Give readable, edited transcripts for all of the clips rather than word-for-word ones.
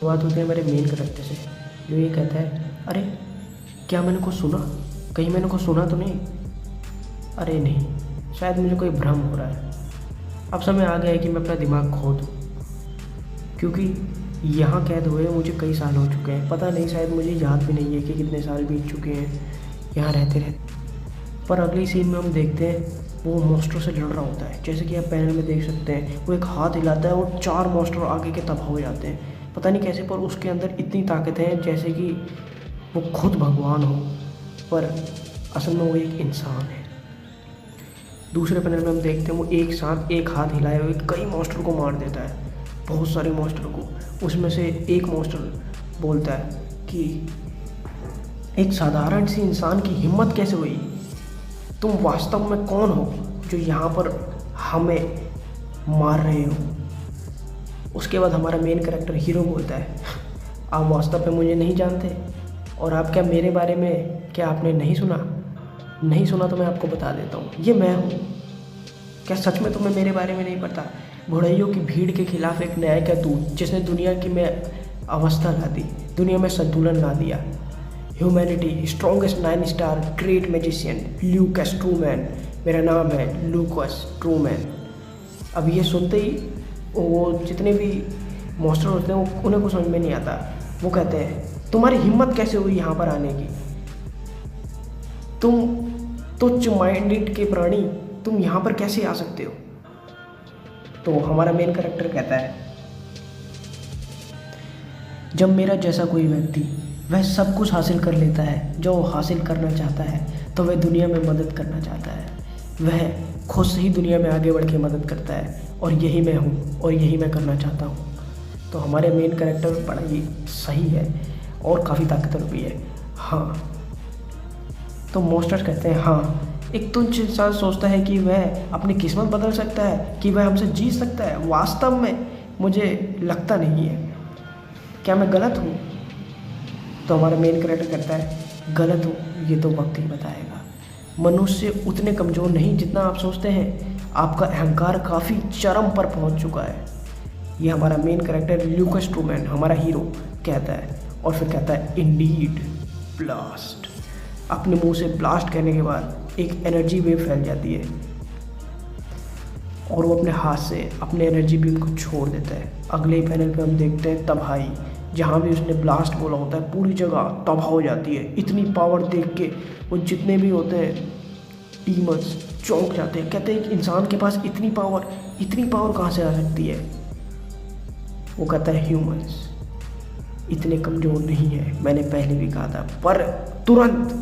बात होती है मेरे मेन करेक्टर से, जो ये कहता है, अरे क्या मैंने कुछ सुना, कहीं मैंने कुछ सुना तो नहीं? अरे नहीं, शायद मुझे कोई भ्रम हो रहा है। अब समय आ गया है कि मैं अपना दिमाग खो दूँ, क्योंकि यहाँ कैद हुए मुझे कई साल हो चुके हैं। पता नहीं, शायद मुझे याद भी नहीं है कि कितने साल बीत चुके हैं यहाँ रहते रहते। पर अगली सीन में हम देखते हैं वो मॉन्स्टर से लड़ रहा होता है। जैसे कि आप पैनल में देख सकते हैं, वो एक हाथ हिलाता है और 4 मॉन्स्टर आगे के तबाह हो जाते हैं। पता नहीं कैसे, पर उसके अंदर इतनी ताकत है जैसे कि वो खुद भगवान हो, पर असल में वो एक इंसान है। दूसरे पैनल में हम देखते हैं वो एक साथ एक हाथ हिलाए हुए कई मॉन्स्टर को मार देता है, बहुत सारे मॉन्स्टर को। उसमें से एक मॉन्स्टर बोलता है कि एक साधारण सी इंसान की हिम्मत कैसे हुई? तुम वास्तव में कौन हो जो यहाँ पर हमें मार रहे हो? उसके बाद हमारा मेन कैरेक्टर हीरो बोलता है, आप वास्तव में मुझे नहीं जानते, और आप क्या मेरे बारे में क्या आपने नहीं सुना? नहीं सुना तो मैं आपको बता देता हूँ, ये मैं हूँ। क्या सच में तुम्हें मेरे बारे में नहीं पता? बुराइयों की भीड़ के खिलाफ एक न्याय का दूत जिसने दुनिया की में अवस्था ला दी, दुनिया में संतुलन ला दिया। Humanity strongest 9 star great magician Lucas Truman. मेरा नाम है लूकस ट्रूमैन। अब ये सुनते ही वो जितने भी मॉन्स्टर होते हैं उन्हें कुछ समझ में नहीं आता। वो कहते हैं, तुम्हारी हिम्मत कैसे हुई यहाँ पर आने की? तुम तुच्छ माइंडेड के प्राणी, तुम यहाँ पर कैसे आ सकते हो? तो हमारा मेन कैरेक्टर कहता है, जब मेरा जैसा कोई व्यक्ति वह सब कुछ हासिल कर लेता है जो वो हासिल करना चाहता है, तो वह दुनिया में मदद करना चाहता है। वह खुद से ही दुनिया में आगे बढ़ के मदद करता है, और यही मैं हूँ और यही मैं करना चाहता हूँ। तो हमारे मेन कैरेक्टर बड़ा ही सही है और काफ़ी ताकतवर भी है। हाँ, तो मॉन्स्टर्स कहते हैं, हाँ, एक तुच्छ इंसान सोचता है कि वह अपनी किस्मत बदल सकता है, कि वह हमसे जीत सकता है। वास्तव में मुझे लगता नहीं है। क्या मैं गलत हूँ? तो हमारा मेन कैरेक्टर कहता है, गलत हूँ ये तो वक्त ही बताएगा। मनुष्य उतने कमज़ोर नहीं जितना आप सोचते हैं। आपका अहंकार काफ़ी चरम पर पहुँच चुका है। ये हमारा मेन कैरेक्टर ल्यूकस ट्रूमैन, हमारा हीरो, कहता है। और फिर कहता है, इंडीड ब्लास्ट। अपने मुंह से ब्लास्ट कहने के बाद एक एनर्जी वेव फैल जाती है, और वो अपने हाथ से अपने एनर्जी बीम को छोड़ देता है। अगले पैनल पे हम देखते हैं तबाही। जहाँ भी उसने ब्लास्ट बोला होता है पूरी जगह तबाह हो जाती है। इतनी पावर देख के वो जितने भी होते हैं डीमंस चौंक जाते हैं, कहते हैं कि इंसान के पास इतनी पावर कहाँ से आ सकती है? वो कहता है, ह्यूमंस इतने कमज़ोर नहीं है, मैंने पहले भी कहा था। पर तुरंत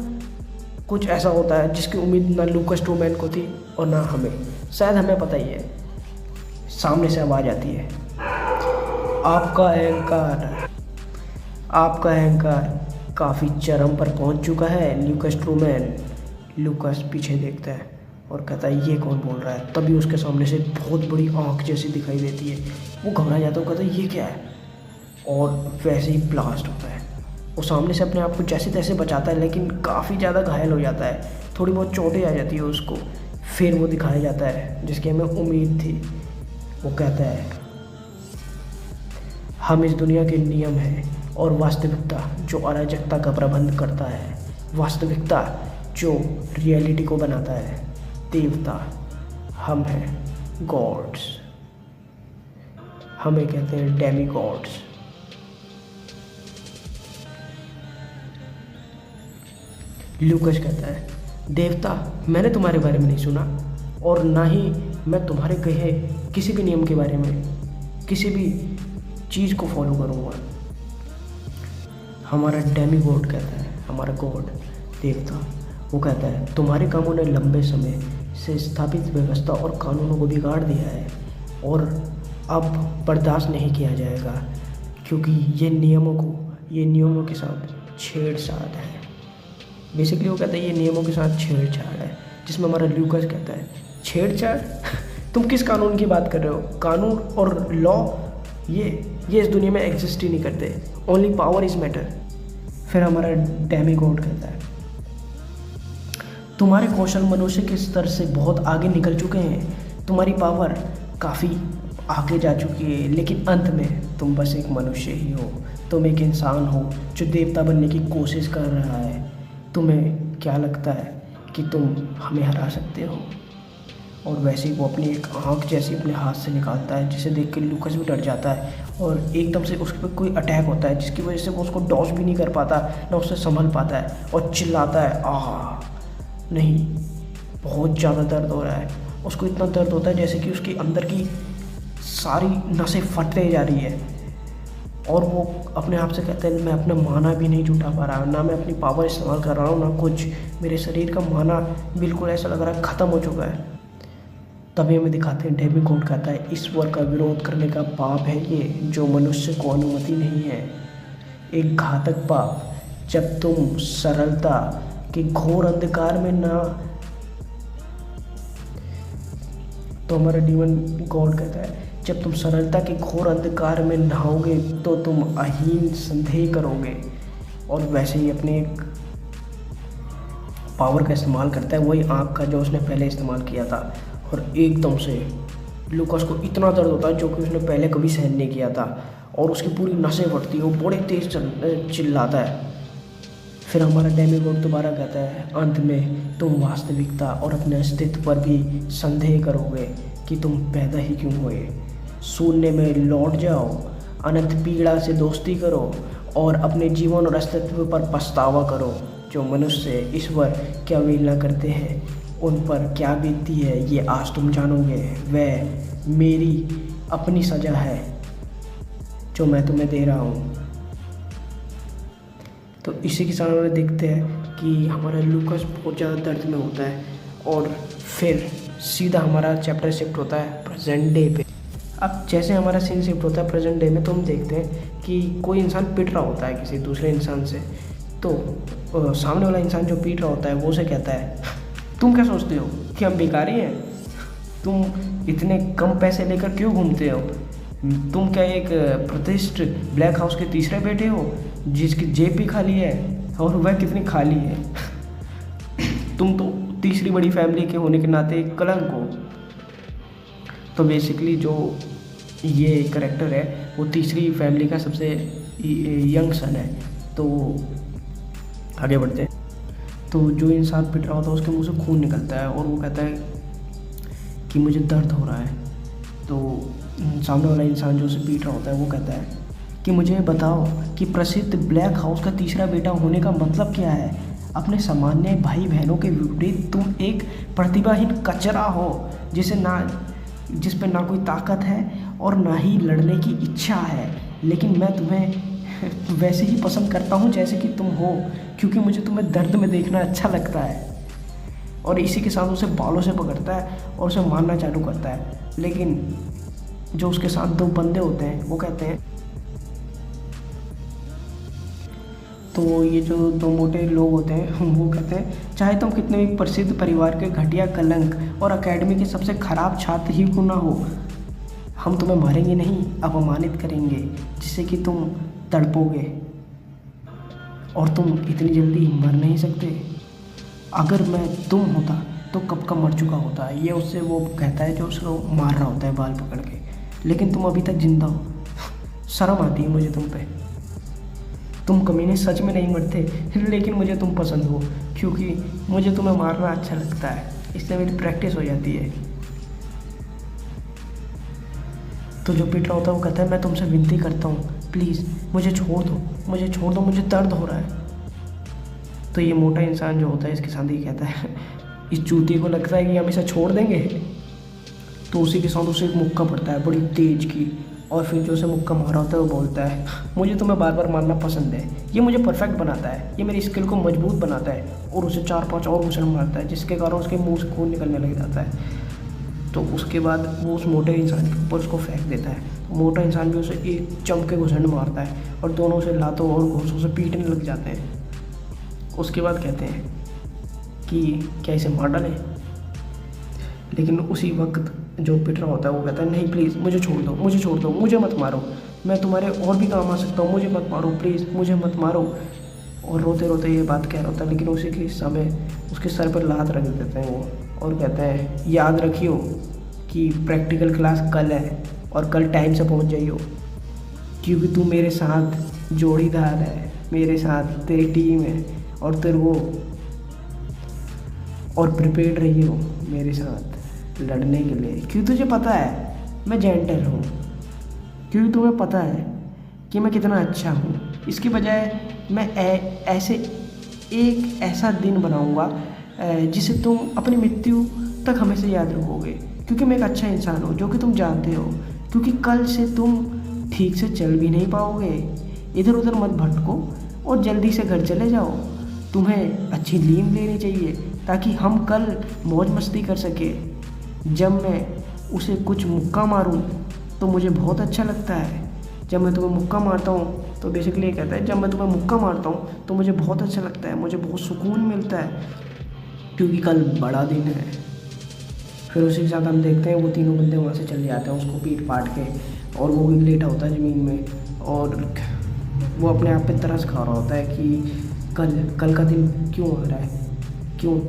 कुछ ऐसा होता है जिसकी उम्मीद ना लूकस ट्रूमैन को थी और ना हमें। शायद हमें पता ही है। सामने से आवाज़ आती है, आपका अहंकार काफ़ी चरम पर पहुंच चुका है लूकस ट्रूमैन। लूकस पीछे देखता है और कहता है, ये कौन बोल रहा है? तभी उसके सामने से बहुत बड़ी आँख जैसी दिखाई देती है। वो घबरा जाता है, वो कहता है, ये क्या है? और वैसे ही ब्लास्ट होता है। वो सामने से अपने आप को जैसे तैसे बचाता है, लेकिन काफ़ी ज़्यादा घायल हो जाता है। थोड़ी बहुत चोटें आ जाती है उसको। फिर वो दिखाया जाता है जिसकी हमें उम्मीद थी। वो कहता है, हम इस दुनिया के नियम हैं और वास्तविकता जो अराजकता का प्रबंध करता है, वास्तविकता जो रियलिटी को बनाता है, देवता हम हैं, गॉड्स। हमें कहते हैं डेमी गॉड्स। लूकस कहता है, देवता, मैंने तुम्हारे बारे में नहीं सुना, और ना ही मैं तुम्हारे कहे किसी भी नियम के बारे में किसी भी चीज़ को फॉलो करूँगा। हमारा डेमी गॉड कहता है, हमारा गॉड देवता, वो कहता है, तुम्हारे कामों ने लंबे समय से स्थापित व्यवस्था और कानूनों को बिगाड़ दिया है, और अब बर्दाश्त नहीं किया जाएगा, क्योंकि ये नियमों के साथ छेड़छाड़ है। बेसिकली वो कहता है ये नियमों के साथ छेड़छाड़ है, जिसमें हमारा लूकस कहता है, छेड़छाड़? तुम किस कानून की बात कर रहे हो? कानून और लॉ ये इस दुनिया में एग्जिस्ट ही नहीं करते। Only power is matter. फिर हमारा डेमी गॉड कहता है, तुम्हारे कौशल मनुष्य के स्तर से बहुत आगे निकल चुके हैं। तुम्हारी पावर काफ़ी आगे जा चुकी है, लेकिन अंत में तुम बस एक मनुष्य ही हो। तुम एक इंसान हो जो देवता बनने की कोशिश कर रहा है। तुम्हें क्या लगता है कि तुम हमें हरा सकते हो? और वैसे ही वो अपनी एक आँख जैसी अपने हाथ से निकालता है, जिसे देख के लूकस भी डर जाता है और एकदम से उसके पर कोई अटैक होता है, जिसकी वजह से वो उसको डॉज भी नहीं कर पाता, ना उससे संभल पाता है और चिल्लाता है आह। नहीं, बहुत ज़्यादा दर्द हो रहा है। उसको इतना दर्द होता है जैसे कि उसके अंदर की सारी नसें फटते जा रही है और वो अपने आप से कहते हैं मैं अपना माना भी नहीं जुटा पा रहा, ना मैं अपनी पावर इस्तेमाल कर रहा हूँ, ना कुछ। मेरे शरीर का माना बिल्कुल ऐसा लग रहा है ख़त्म हो चुका है। तभी हमें दिखाते हैं डेमिगॉड कहता है ईश्वर का विरोध करने का पाप है ये, जो मनुष्य को अनुमति नहीं है। एक घातक पाप। जब तुम सरलता के घोर अंधकार में ना, तो हमारा डीमन गॉड कहता है जब तुम सरलता के घोर अंधकार में नहाओगे तो तुम अहीन संदेह करोगे। और वैसे ही अपने एक पावर का इस्तेमाल करता है, वही आँख का जो उसने पहले इस्तेमाल किया था। और एकदम से लूकास को इतना दर्द होता है जो कि उसने पहले कभी सहन नहीं किया था और उसकी पूरी नसें फटती है, वो बड़े तेज चिल्लाता है। फिर हमारा डेमिगॉड दोबारा कहता है अंत में तुम वास्तविकता और अपने अस्तित्व पर भी संदेह करोगे कि तुम पैदा ही क्यों हुए। शून्य में लौट जाओ, अनंत पीड़ा से दोस्ती करो और अपने जीवन और अस्तित्व पर पछतावा करो। जो मनुष्य ईश्वर की अवहेलना करते हैं उन पर क्या बीतती है ये आज तुम जानोगे। वह मेरी अपनी सज़ा है जो मैं तुम्हें दे रहा हूँ। तो इसी के साथ हमें देखते हैं कि हमारा लूकास बहुत ज़्यादा दर्द में होता है और फिर सीधा हमारा चैप्टर शिफ्ट होता है प्रेजेंट डे पे। अब जैसे हमारा सीन शिफ्ट होता है प्रेजेंट डे में, तो हम देखते हैं कि कोई इंसान पिट रहा होता है किसी दूसरे इंसान से। तो सामने वाला इंसान जो पीट रहा होता है वो उसे कहता है तुम क्या सोचते हो कि हम भिखारी हैं? तुम इतने कम पैसे लेकर क्यों घूमते हो? तुम क्या एक प्रतिष्ठित ब्लैक हाउस के तीसरे बेटे हो जिसकी जेब भी खाली है और वह कितनी खाली है? तुम तो तीसरी बड़ी फैमिली के होने के नाते एक कलंक हो। तो बेसिकली जो ये करेक्टर है वो तीसरी फैमिली का सबसे यंग सन है। तो आगे बढ़ते हैं। तो जो इंसान पिट रहा होता है उसके मुंह से खून निकलता है और वो कहता है कि मुझे दर्द हो रहा है। तो सामने वाला इंसान जो उसे पीट रहा होता है वो कहता है कि मुझे बताओ कि प्रसिद्ध ब्लैक हाउस का तीसरा बेटा होने का मतलब क्या है? अपने सामान्य भाई बहनों के विपरीत तुम एक प्रतिभाहीन कचरा हो जिस पे ना कोई ताकत है और ना ही लड़ने की इच्छा है। लेकिन मैं तुम्हें वैसे ही पसंद करता हूँ जैसे कि तुम हो, क्योंकि मुझे तुम्हें दर्द में देखना अच्छा लगता है। और इसी के साथ उसे बालों से पकड़ता है और उसे मारना चालू करता है। लेकिन जो उसके साथ दो बंदे होते हैं वो कहते हैं, तो ये जो दो मोटे लोग होते हैं वो कहते हैं चाहे तुम कितने भी प्रसिद्ध परिवार के घटिया कलंक और एकेडमी के सबसे खराब छात्र ही क्यों ना हो, हम तुम्हें मारेंगे नहीं, अपमानित करेंगे जिससे कि तुम तड़पोगे और तुम इतनी जल्दी मर नहीं सकते। अगर मैं तुम होता तो कब का मर चुका होता। ये उससे वो कहता है जो उसको मार रहा होता है बाल पकड़ के, लेकिन तुम अभी तक जिंदा हो। शर्म आती है मुझे तुम पे। तुम कमीने सच में नहीं मरते, लेकिन मुझे तुम पसंद हो क्योंकि मुझे तुम्हें मारना अच्छा लगता है, इसलिए मेरी प्रैक्टिस हो जाती है। तो जो पिट रहा होता है वो कहता है मैं तुमसे विनती करता हूँ प्लीज़ मुझे छोड़ दो, मुझे छोड़ दो, मुझे दर्द हो रहा है। तो ये मोटा इंसान जो होता है इसके साथ ही कहता है इस चूती को लगता है कि हम इसे छोड़ देंगे। तो उसी के साथ उसे एक मुक्का पड़ता है बड़ी तेज की, और फिर जो उसे मुक्का मारा होता है वो बोलता है मुझे तुम्हें बार बार मारना पसंद है, ये मुझे परफेक्ट बनाता है, ये मेरी स्किल को मजबूत बनाता है। और उसे 4-5 और घुसन मारता है जिसके कारण उसके मुंह से खून निकलने लग जाता है। तो उसके बाद वो उस मोटे इंसान के ऊपर उसको फेंक देता है। मोटा इंसान भी उसे एक चम के घुसन मारता है और दोनों उसे लातों और घूंसों से पीटने लग जाते हैं। उसके बाद कहते हैं कि क्या इसे मार डालें, लेकिन उसी वक्त जो पिट रहा होता है वो कहता है नहीं प्लीज़ मुझे छोड़ दो, मुझे छोड़ दो, मुझे मत मारो, मैं तुम्हारे और भी काम आ सकता हूँ, मुझे मत मारो प्लीज़, मुझे मत मारो। और रोते रोते ये बात कह रहा होता है, लेकिन उसी के समय उसके सर पर लात रख देते हैं वो और कहते हैं याद रखियो कि प्रैक्टिकल क्लास कल है, और कल टाइम से पहुंच जाइयो, क्योंकि तू मेरे साथ जोड़ीदार है, मेरे साथ तेरी टीम है और तेरे वो, और प्रिपेयर्ड रही हो मेरे साथ लड़ने के लिए, क्योंकि तुझे पता है मैं जेंटल हूँ, क्योंकि तुम्हें पता है कि मैं कितना अच्छा हूँ। इसकी बजाय मैं ऐसे एक ऐसा दिन बनाऊँगा जिसे तुम अपनी मृत्यु तक हमेशा याद रखोगे, क्योंकि मैं एक अच्छा इंसान हूँ, जो कि तुम जानते हो। क्योंकि कल से तुम ठीक से चल भी नहीं पाओगे, इधर उधर मत भटको और जल्दी से घर चले जाओ। तुम्हें अच्छी नींद लेनी चाहिए ताकि हम कल मौज मस्ती कर सके। जब मैं उसे कुछ मुक्का मारूं तो मुझे बहुत अच्छा लगता है। जब मैं तुम्हें मुक्का मारता हूँ तो बेसिकली ये कहता है, जब मैं तुम्हें मुक्का मारता हूँ तो मुझे बहुत अच्छा लगता है, मुझे बहुत सुकून मिलता है, क्योंकि कल बड़ा दिन है। फिर उसी के साथ हम देखते हैं वो तीनों बंदे वहाँ से चले जाते हैं उसको पीट पाट के, और वो भी लेटा होता है ज़मीन में और वो अपने आप पे तरस खा रहा होता है कि कल का दिन क्यों आ रहा है, क्यों।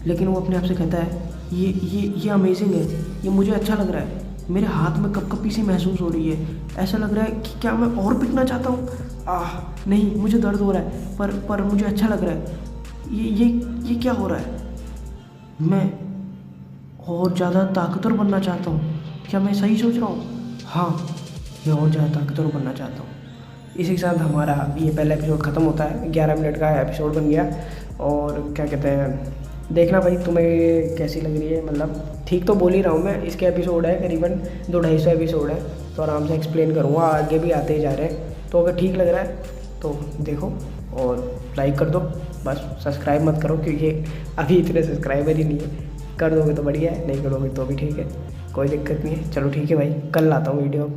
लेकिन वो अपने आप से कहता है ये अमेजिंग है, ये मुझे अच्छा लग रहा है, मेरे हाथ में कपकपी सी महसूस हो रही है, ऐसा लग रहा है कि क्या मैं और पिटना चाहता हूँ। नहीं, मुझे दर्द हो रहा है पर मुझे अच्छा लग रहा है। ये क्या हो रहा है, मैं और ज़्यादा ताकतवर बनना चाहता हूँ, क्या मैं सही सोच रहा हूँ? हाँ, मैं और ज़्यादा ताकतवर बनना चाहता हूँ। इसी के साथ हमारा ये पहला एपिसोड ख़त्म होता है। 11 मिनट का एपिसोड बन गया। और क्या कहते हैं, देखना भाई तुम्हें कैसी लग रही है, मतलब ठीक तो बोल ही रहा हूँ मैं। इसके एपिसोड है करीबन 200-250 एपिसोड है, तो आराम से एक्सप्लेन करूँगा, आगे भी आते ही जा रहे हैं। तो अगर ठीक लग रहा है तो देखो और लाइक कर दो, बस सब्सक्राइब मत करो क्योंकि अभी इतने सब्सक्राइबर ही नहीं है। कर दोगे तो बढ़िया है, नहीं करोगे तो भी ठीक है, कोई दिक्कत नहीं है। चलो ठीक है भाई, कल लाता हूँ वीडियो।